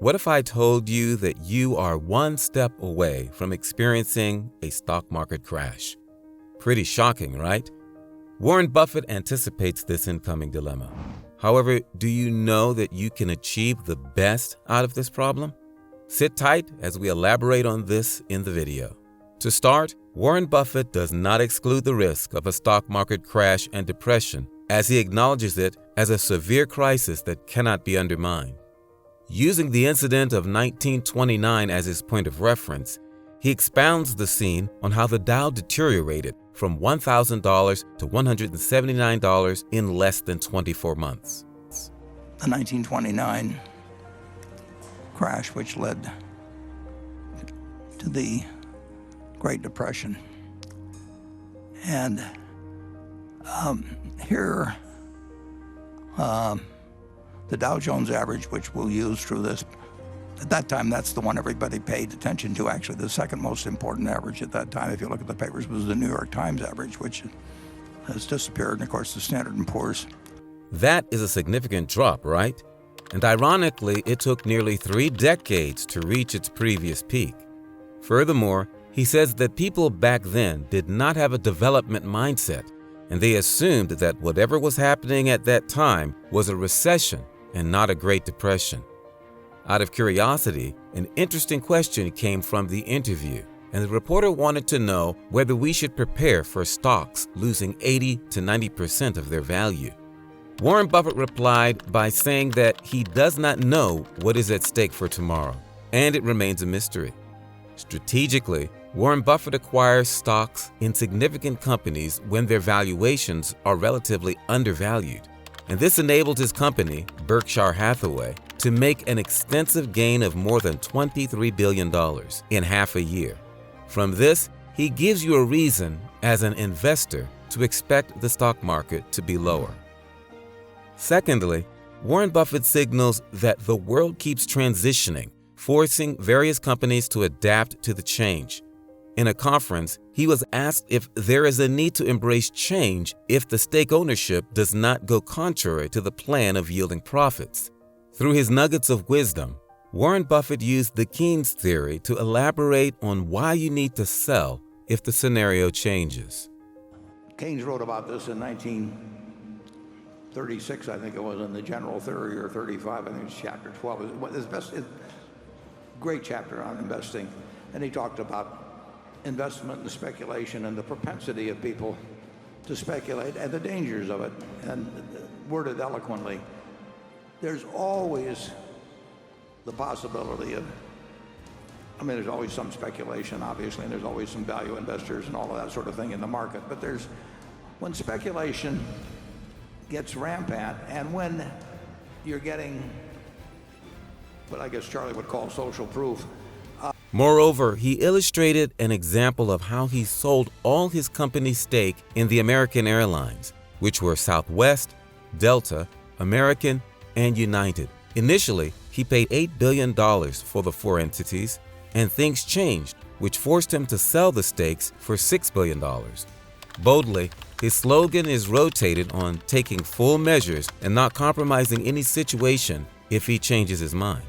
What if I told you that you are one step away from experiencing a stock market crash? Pretty shocking, right? Warren Buffett anticipates this incoming dilemma. However, do you know that you can achieve the best out of this problem? Sit tight as we elaborate on this in the video. To start, Warren Buffett does not exclude the risk of a stock market crash and depression, as he acknowledges it as a severe crisis that cannot be undermined. Using the incident of 1929 as his point of reference, he expounds the scene on how the Dow deteriorated from $1,000 to $179 in less than 24 months. The 1929 crash, which led to the Great Depression. And here, the Dow Jones average, which we'll use through this, at that time, that's the one everybody paid attention to. Actually, the second most important average at that time, if you look at the papers, was the New York Times average, which has disappeared, and of course, the Standard & Poor's. That is a significant drop, right? And ironically, it took nearly 3 decades to reach its previous peak. Furthermore, he says that people back then did not have a development mindset, and they assumed that whatever was happening at that time was a recession and not a Great Depression. Out of curiosity, an interesting question came from the interview, and the reporter wanted to know whether we should prepare for stocks losing 80 to 90% of their value. Warren Buffett replied by saying that he does not know what is at stake for tomorrow, and it remains a mystery. Strategically, Warren Buffett acquires stocks in significant companies when their valuations are relatively undervalued. And this enabled his company, Berkshire Hathaway, to make an extensive gain of more than $23 billion in half a year. From this, he gives you a reason as an investor to expect the stock market to be lower. Secondly, Warren Buffett signals that the world keeps transitioning, forcing various companies to adapt to the change. In a conference, he was asked if there is a need to embrace change if the stake ownership does not go contrary to the plan of yielding profits. Through his nuggets of wisdom, Warren Buffett used the Keynes theory to elaborate on why you need to sell if the scenario changes. Keynes wrote about this in 1936, I think it was, in the General Theory, or 35, I think it's chapter 12. It's a great chapter on investing. And he talked about investment and speculation and the propensity of people to speculate and the dangers of it, and worded eloquently. There's always the possibility of, there's always some speculation, obviously, and there's always some value investors and all of that sort of thing in the market, but when speculation gets rampant and when you're getting what I guess Charlie would call social proof. Moreover, he illustrated an example of how he sold all his company's stake in the American Airlines, which were Southwest, Delta, American, and United. Initially, he paid $8 billion for the 4 entities, and things changed, which forced him to sell the stakes for $6 billion. Boldly, his slogan is rotated on taking full measures and not compromising any situation if he changes his mind.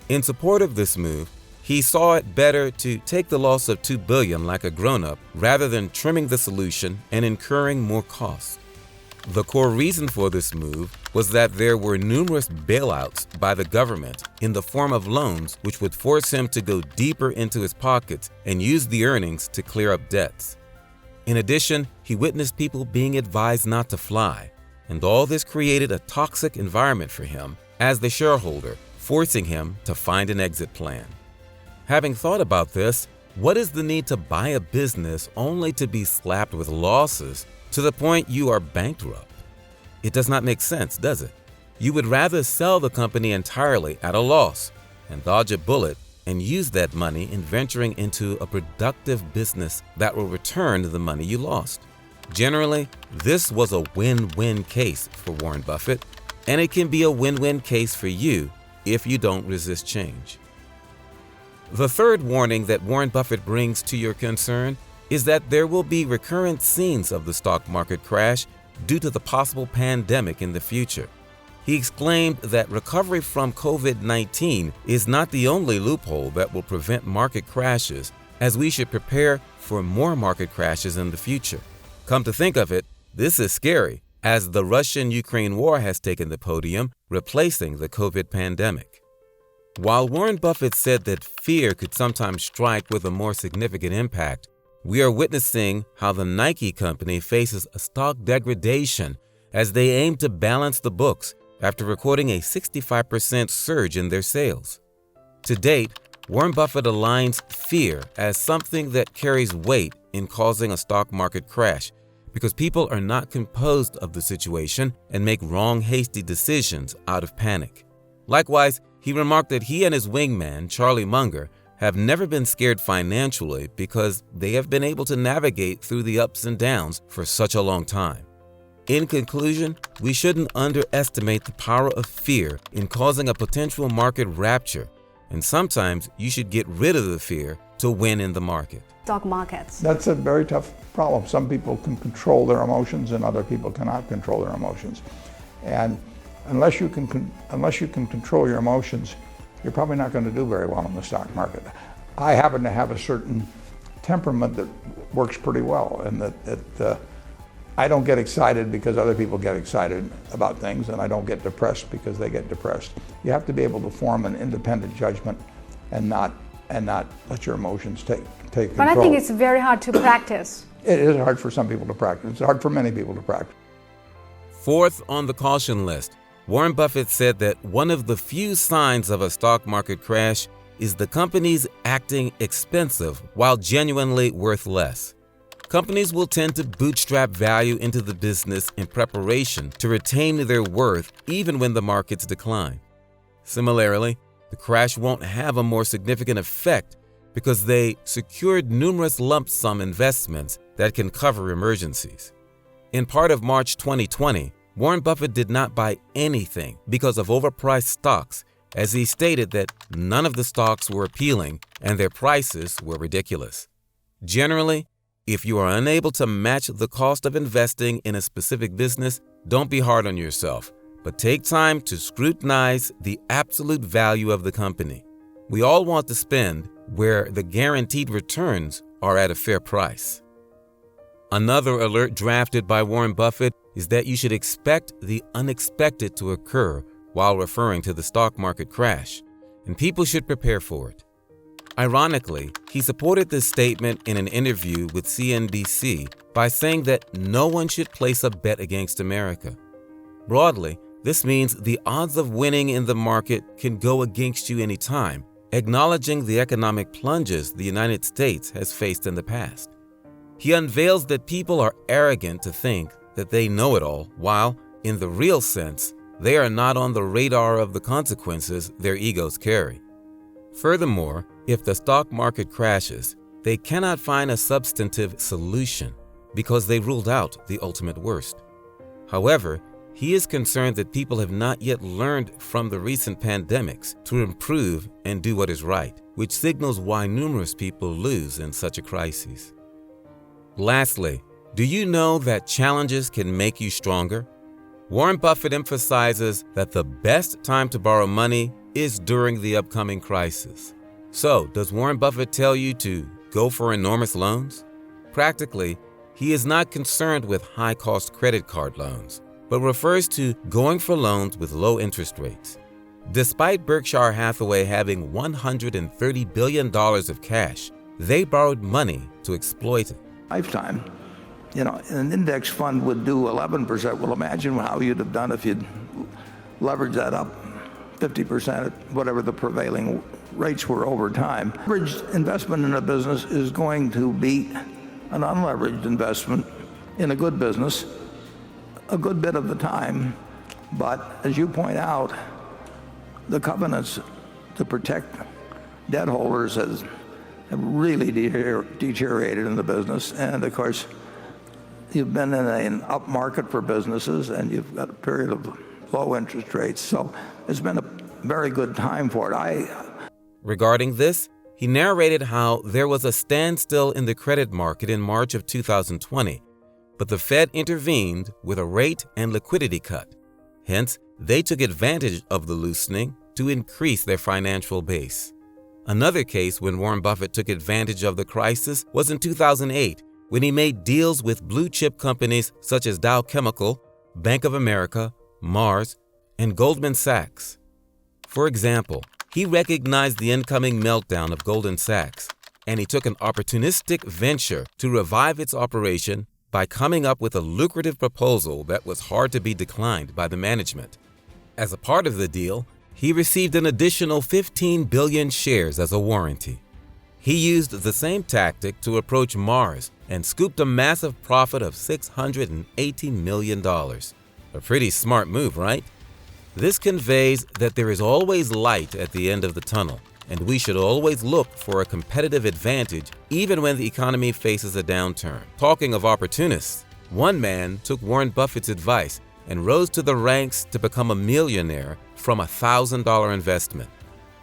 In support of this move, he saw it better to take the loss of $2 billion like a grown-up rather than trimming the solution and incurring more costs. The core reason for this move was that there were numerous bailouts by the government in the form of loans, which would force him to go deeper into his pockets and use the earnings to clear up debts. In addition, he witnessed people being advised not to fly, and all this created a toxic environment for him as the shareholder, forcing him to find an exit plan. Having thought about this, what is the need to buy a business only to be slapped with losses to the point you are bankrupt? It does not make sense, does it? You would rather sell the company entirely at a loss and dodge a bullet and use that money in venturing into a productive business that will return the money you lost. Generally, this was a win-win case for Warren Buffett, and it can be a win-win case for you if you don't resist change. The third warning that Warren Buffett brings to your concern is that there will be recurrent scenes of the stock market crash due to the possible pandemic in the future. He exclaimed that recovery from COVID-19 is not the only loophole that will prevent market crashes, as we should prepare for more market crashes in the future. Come to think of it, this is scary, as the Russian-Ukraine war has taken the podium, replacing the COVID pandemic. While Warren Buffett said that fear could sometimes strike with a more significant impact, we are witnessing how the Nike company faces a stock degradation as they aim to balance the books after recording a 65% surge in their sales. To date, Warren Buffett aligns fear as something that carries weight in causing a stock market crash because people are not composed of the situation and make wrong, hasty decisions out of panic. Likewise, he remarked that he and his wingman, Charlie Munger, have never been scared financially because they have been able to navigate through the ups and downs for such a long time. In conclusion, we shouldn't underestimate the power of fear in causing a potential market rapture, and sometimes you should get rid of the fear to win in the market. Stock markets. That's a very tough problem. Some people can control their emotions and other people cannot control their emotions. And unless you can control your emotions, you're probably not going to do very well in the stock market. I happen to have a certain temperament that works pretty well, and that I don't get excited because other people get excited about things, and I don't get depressed because they get depressed. You have to be able to form an independent judgment and not let your emotions take control. But I think it's very hard to practice. It is hard for some people to practice. It's hard for many people to practice. Fourth on the caution list, Warren Buffett said that one of the few signs of a stock market crash is the companies acting expensive while genuinely worth less. Companies will tend to bootstrap value into the business in preparation to retain their worth even when the markets decline. Similarly, the crash won't have a more significant effect because they secured numerous lump sum investments that can cover emergencies. In part of March 2020, Warren Buffett did not buy anything because of overpriced stocks, as he stated that none of the stocks were appealing and their prices were ridiculous. Generally, if you are unable to match the cost of investing in a specific business, don't be hard on yourself, but take time to scrutinize the absolute value of the company. We all want to spend where the guaranteed returns are at a fair price. Another alert drafted by Warren Buffett is that you should expect the unexpected to occur while referring to the stock market crash, and people should prepare for it. Ironically, he supported this statement in an interview with CNBC by saying that no one should place a bet against America. Broadly, this means the odds of winning in the market can go against you anytime, acknowledging the economic plunges the United States has faced in the past. He unveils that people are arrogant to think that they know it all, while, in the real sense, they are not on the radar of the consequences their egos carry. Furthermore, if the stock market crashes, they cannot find a substantive solution because they ruled out the ultimate worst. However, he is concerned that people have not yet learned from the recent pandemics to improve and do what is right, which signals why numerous people lose in such a crisis. Lastly, do you know that challenges can make you stronger? Warren Buffett emphasizes that the best time to borrow money is during the upcoming crisis. So, does Warren Buffett tell you to go for enormous loans? Practically, he is not concerned with high-cost credit card loans, but refers to going for loans with low interest rates. Despite Berkshire Hathaway having $130 billion of cash, they borrowed money to exploit it. Lifetime, an index fund would do 11%. Well, imagine how you'd have done if you'd leveraged that up 50%, whatever the prevailing rates were over time. Leveraged investment in a business is going to beat an unleveraged investment in a good business a good bit of the time. But as you point out, the covenants to protect debt holders have really deteriorated in the business. And of course, you've been in an up market for businesses, and you've got a period of low interest rates. So it's been a very good time for it. Regarding this, he narrated how there was a standstill in the credit market in March of 2020, but the Fed intervened with a rate and liquidity cut. Hence, they took advantage of the loosening to increase their financial base. Another case when Warren Buffett took advantage of the crisis was in 2008, when he made deals with blue-chip companies such as Dow Chemical, Bank of America, Mars, and Goldman Sachs. For example, he recognized the incoming meltdown of Goldman Sachs, and he took an opportunistic venture to revive its operation by coming up with a lucrative proposal that was hard to be declined by the management. As a part of the deal, he received an additional 15 billion shares as a warranty. He used the same tactic to approach Mars and scooped a massive profit of $680 million. A pretty smart move, right? This conveys that there is always light at the end of the tunnel, and we should always look for a competitive advantage even when the economy faces a downturn. Talking of opportunists, one man took Warren Buffett's advice and rose to the ranks to become a millionaire from a $1,000 investment.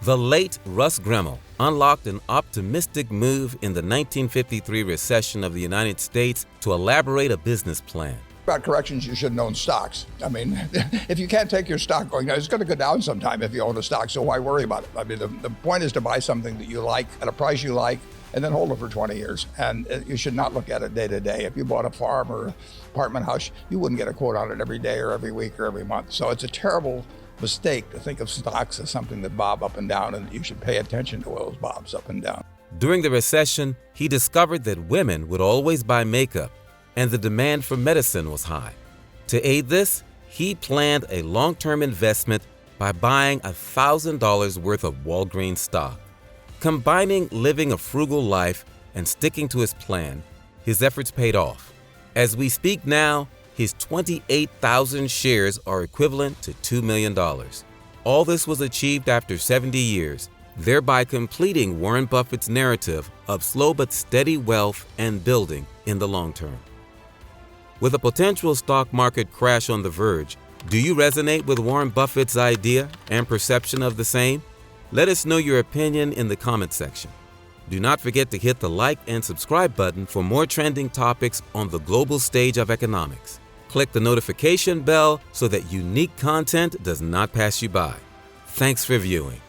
The late Russ Gremmel unlocked an optimistic move in the 1953 recession of the United States to elaborate a business plan. About corrections, you shouldn't own stocks. I mean, if you can't take your stock going down, it's going to go down sometime if you own a stock, so why worry about it? I mean, the point is to buy something that you like at a price you like and then hold it for 20 years. And you should not look at it day to day. If you bought a farm or apartment house, you wouldn't get a quote on it every day or every week or every month. So it's a terrible mistake to think of stocks as something that bob up and down, and you should pay attention to those bobs up and down. During the recession, he discovered that women would always buy makeup, and the demand for medicine was high. To aid this, he planned a long-term investment by buying $1,000 worth of Walgreens stock. Combining living a frugal life and sticking to his plan, his efforts paid off. As we speak now, his 28,000 shares are equivalent to $2 million. All this was achieved after 70 years, thereby completing Warren Buffett's narrative of slow but steady wealth and building in the long term. With a potential stock market crash on the verge, do you resonate with Warren Buffett's idea and perception of the same? Let us know your opinion in the comment section. Do not forget to hit the like and subscribe button for more trending topics on the global stage of economics. Click the notification bell so that unique content does not pass you by. Thanks for viewing.